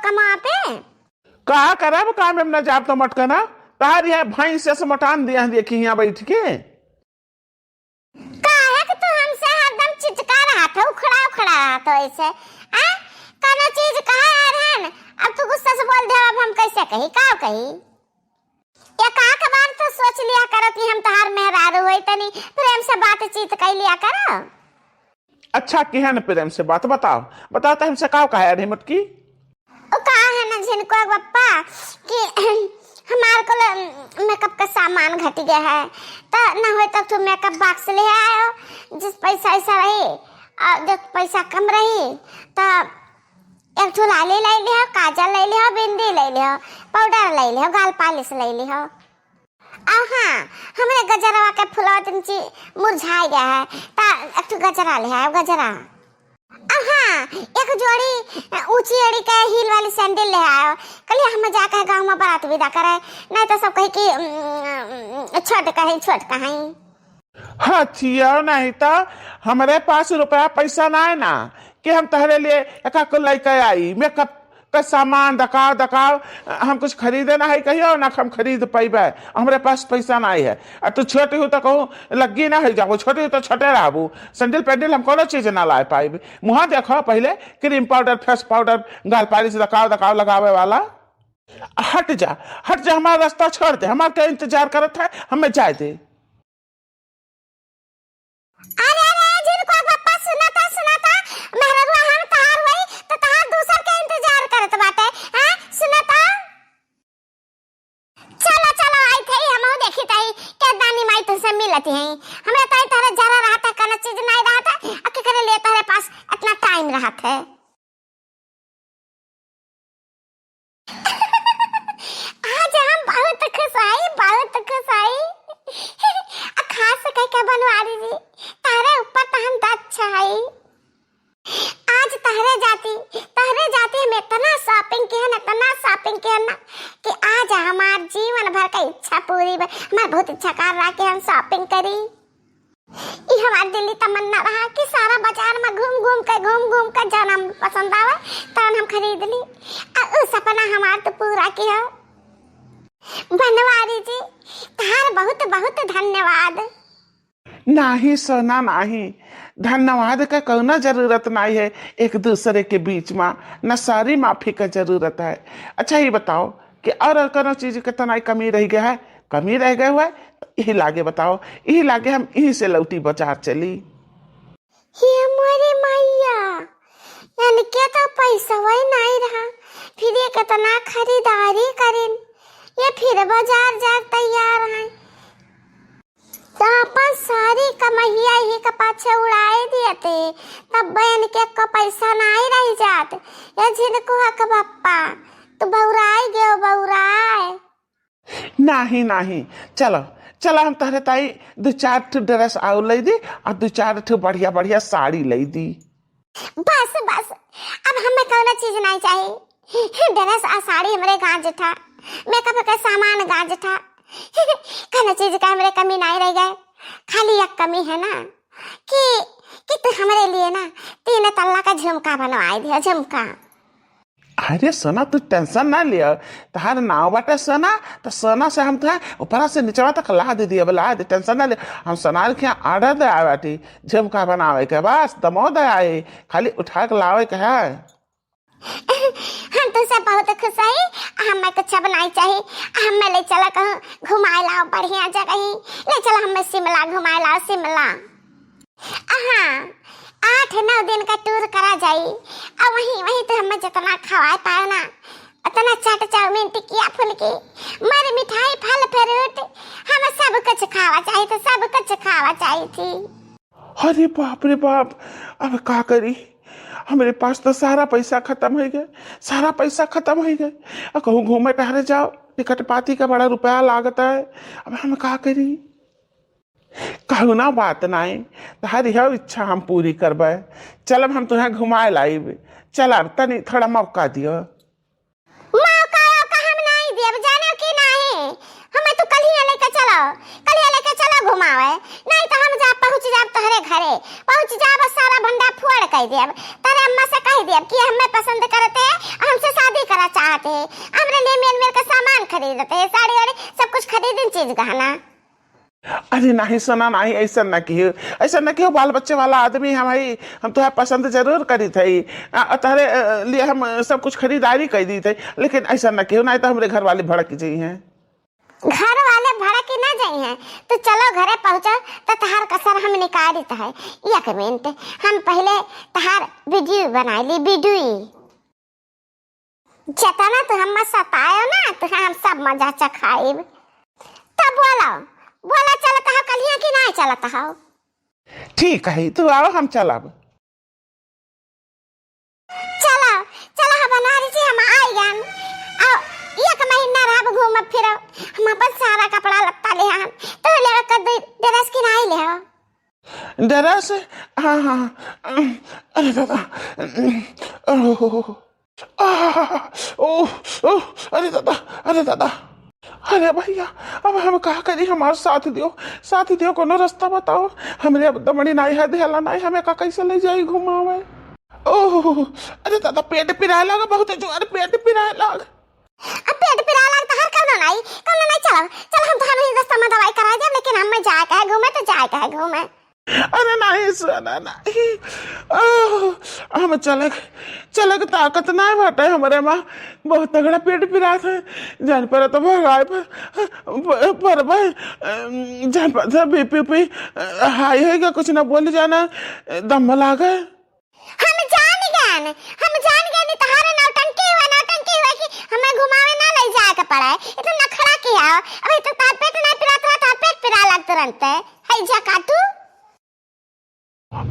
कमा पे कहा करब काम में न जाब तो मटकना तार यह भैंस से मटान दिया देखी यहाँ बैठ के काहे कि तू हमसे हरदम चिचका रहा था, उखड़ा रहा था ऐसे। हां कोनो चीज कहा रहन, अब तू गुस्सा से बोल दे, अब हम कैसे कही का कही। या का बार तो सोच लिया करो कि हम तहार मेहरारू होई तनी प्रेम से बातचीत कर लिया करो। अच्छा केहन प्रेम से बात बताओ बताता हमसे का कहा रे मटकी। ओ कहा है ना जिनको पप्पा कि हमारे को मेकअप का सामान घट गया है, तो ना हो तो तू मेकअप बॉक्स ले आयो, जिस पैसा ऐसा रही और जो पैसा कम रही तो एक ठो लाली ले लियो, काजल ले लियो, बिंदी ले लियो, पाउडर ले लियो, गाल पालिश ले लियो। और हाँ हमरे गजरवा के फुलवा तंची मुरझा गया है, तो एक ठो गजरा ले आयो, गजरा। हाँ एक जोड़ी ऊंची एड़ी के हील वाली सैंडल ले आयो, कल हम जाकर गांव में बारात विदा करे, नहीं तो सब कहे कि छोट कहीं। हाँ छिया नहीं तो हमारे पास रुपया पैसा ना है ना कि हम तहरे लिए एक लेके आई मेकअप का सामान दकाव हम कुछ खरीदे ना है कहियो ना हम खरीद पाइबे, हमारे पास पैसा ना है। और तू छोटी हो तो कहूँ लगी ना है जाओ, छोटी हो तो छोटे रहबू, सैंडल पैंडल हम कोनो चीज ना ला पाइबे। मुँह देखो पहले क्रीम पाउडर, फेस पाउडर, गाल पालिश दकाव लगावे वाला। हट जा हमारा रास्ता छोड़ दे, हमारे क्या इंतजार करत है, हमें जाए दे। अरे जिनको पप्पा सुनाता मेहररुआ हम तहार होई तो तहार दूसर के इंतजार करत बाटे। हां सुनाता चलो आई थे हम देखी तई के दानी माई तुझसे मिलती है, हमरा तई तारे जरा रहता कना चीज नहीं रहता, अके करे ले तारे पास इतना टाइम रहत है। आज हम बहुत खुश आई खास कह के बनवारी जी तारे ऊपर तो हम अच्छा है। आज तहरे जाती हम इतना शॉपिंग किया ना कि आज हमार जीवन भर का इच्छा पूरी हमार बहुत इच्छा कर रहा कि हम शॉपिंग करी। ये हमार दिल्ली तमन्ना रहा कि सारा बाजार में घूम कर जाना पसंद आवे तो हम खरीद ली, और उस सपना हमार तो पूरा किया। बनवारी जी तार बहुत धन्यवाद। नहीं सोना नहीं, धन्यवाद का कोई जरूरत नहीं है, एक दूसरे के बीच में न सारी माफी का जरूरत है। अच्छा ये बताओ कि और कोनो चीज के तो नहीं कमी रह गया है, कमी रह गया हुआ है तो यही लागे बताओ, यही लागे हम यहीं से लौटी बाजार चली। ये हमारी मैया यानी क्या तो पैसा वही नहीं रहा, फिर ये कितना खरीदारी करें, ये फिर बाजार जा तैयार है तो अपन सारी कमैया ही के पाछे उड़ाए दिए थे, तब बहन के को पैसा नहीं रह जात। ये जिनको हक बप्पा तो बौराए नहीं चलो हम तहरे ताई 2-4 ड्रेस आउ ले दी और 2-4 बढ़िया साड़ी ले दी। बस अब हमें कोई चीज नहीं चाहिए, ड्रेस आ साड़ी हमरे गांज था, मेकअप का सामान गांज था, कोई चीज का हमरे कमी नहीं रह गए। खाली एक कमी है ना कि तू हमारे लिए ना 3 तल्ला का झुमका बनवाई दिया, झुमका। अरे सोना तू टेंशन ना लियो, तहार नाव बाटे सोना तो सोना से हम तुहे ऊपर से नीचे तक ला दे दिए, ला दे, टेंशन ना ले। हम सोना के ऑर्डर दे आए बाटी झुमका बनावे के, बस दमो दे आए, खाली उठा के लावे के है। हम तो सब बहुत खुश है, हमें कुछ बनाई चाहिए, हमें ले चला कहूँ घुमाए लाओ बढ़िया जगह, ले चला हमें शिमला घुमाए लाओ शिमला। हाँ 8-9 दिन का टूर करा जाई, और वहीं तो हमें जितना खवाए पाए ना उतना चाट चाउमीन टिकिया फुल्की मारी मिठाई फल फ्रूट हमें सब कुछ खावा चाहिए, तो सब कुछ खावा चाहिए थी। अरे बाप रे बाप, अब क्या करी, हमारे पास तो सारा पैसा खत्म हो गए, अब कहूँ घूमे टहरे जाओ, टिकट पाती का बड़ा रुपया लागता है, अब हम क्या करी। कहू ना बात नहीं, तुम्हारी है इच्छा हम पूरी करबे, चलब हम तुम्हें घुमाए लाइब, चलब तनी थोड़ा मौका दियो। मौका हम नहीं देब, जाने कि नहीं, हमें तो कल ही लेके चलो घुमावे, नहीं तो हम जा पहुंच जाब तोहरे घरे, पहुंच जाब सारा भंडा फोड़ कर देब, तेरे अम्मा से कह दिया कि हमें पसंद करते हैं, हमसे शादी करा चाहते हैं, हमरे लिए मेल का सामान खरीदते हैं, साड़ी वाड़ी सब कुछ खरीदन चीज गहना। अरे नहीं सोना, नहीं ऐसा न कियो, ऐसा न कियो। बाल बच्चे वाला आदमी है भाई, हम तो पसंद जरूर करी थी, तारे लिए हम सब कुछ खरीदारी कर दी थी, लेकिन ऐसा न कियो, नहीं तो हमारे घर वाले भड़क जाई हैं। घर वाले भड़क ना जाई हैं तो चलो घरे पहुंचो तो तहार कसर हम निकालित है। एक मिनट, हम पहले तहार वीडियो बनाई ली, वीडियो जतना तो हम सतायो ना तो हम सब मजा चखाइब। तब बोला चलता हो कलिया कि नहीं चलता हो? ठीक है, तू आओ हम चलब। चलो चलो हम बनारी जी, हम आई गन। आओ एक महीना रहब घूम फिर, हम अपन सारा कपड़ा लत्ता ले हम तो ले कर ड्रेस की नहीं ले हो। ड्रेस? हाँ हाँ, अरे दादा, ओह, अरे दादा, अरे दादा, अरे भैया अब हम कहा करी, हमारे साथ दियो, कोनो रास्ता बताओ। हमरे अब दमड़ी नहीं है, देहला नहीं, हमें का कैसे ले जाई घुमावे। ओह अरे दादा, पेट पिराए लगा, बहुत जोर पेट पिराए लगा। अब पेट पिराए लगा तो हर कौनो नहीं चल हम तो हमें रास्ता में दवाई करा दे, लेकिन हमें जाए का है घूमे तो जाए का है घूमे। अरे नहीं सुना नहीं, हम चलक ताकत नहीं बाटे हमारे माँ, बहुत तगड़ा पेट पिरा था, जान पर तो भगाए पर भाई जान पर बीपी हाई है क्या, कुछ ना बोल जाना, दम लागे। हम जान गए नहीं तहारे नौटंकी हुआ कि हमें घुमावे ना ले जाए के पड़ा है। इतना नखरा किया अभी तो तार पेट नहीं पिरात रहा, तार पेट पिरा लग तुरंत है जा काटू।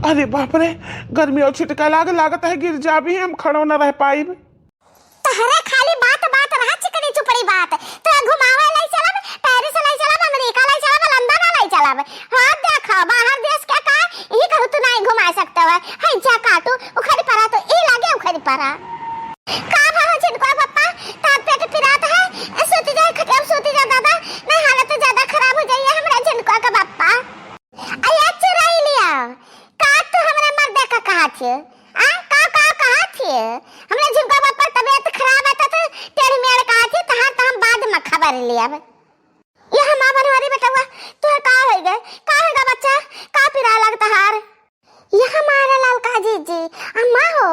अरे बाप रे, गर्मी और छिटका लागत है, गिर जा भी हम खड़ो न रह पाई। तहरे खाली बात रहा, चिकनी चुपड़ी बात। तो घुमावे ले चलब, पेरिस ले चलब, अमेरिका ले चलब, लंदन ले चलब। हां देखो बाहर देश क्या का यही कहू तू नहीं घुमा सकते हो है जा काटू। उखड़ी परा तो ई लागे उखड़ी परा का भाव जिनको पप्पा तार पेट पिरात है, सोती जाए खटिया सोती जा दादा, नहीं हालत ज्यादा खराब हो जाई है हमरा जिनको का पप्पा। आया चुराई लिया का तू हमरा मर्दे का कहा छे आ का कहा छे हमरा जिनको पप्पा तबीयत खराब है तो तेरे मेरे कहा छे तहां तो हम बाद में खबर लिया। ये हम बनवारी बेटवा तू का होगा बच्चा, का पिरा लगता हार। ये हमारा ललका जीजी अम्मा हो,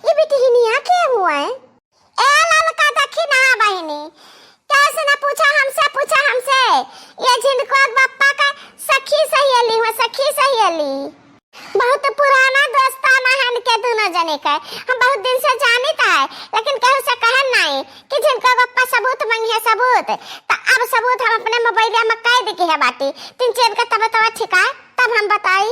ये बेटी हिनिया के हुआ है। ए ललका देखी ना बहनी, कैसे ना पूछा हमसे ये जिनको पप्पा का सखी सहेली बहुत पुराना दोस्ताना है के दोनों जने का, हम बहुत दिन से जानता है, लेकिन कहू से कहन नहीं कि जिनको पप्पा सबूत मांगी सबूत, तो अब सबूत हम अपने मोबाइल में कैद की है बाटी। तीन चेन का तब ठीक है तब हम बताई।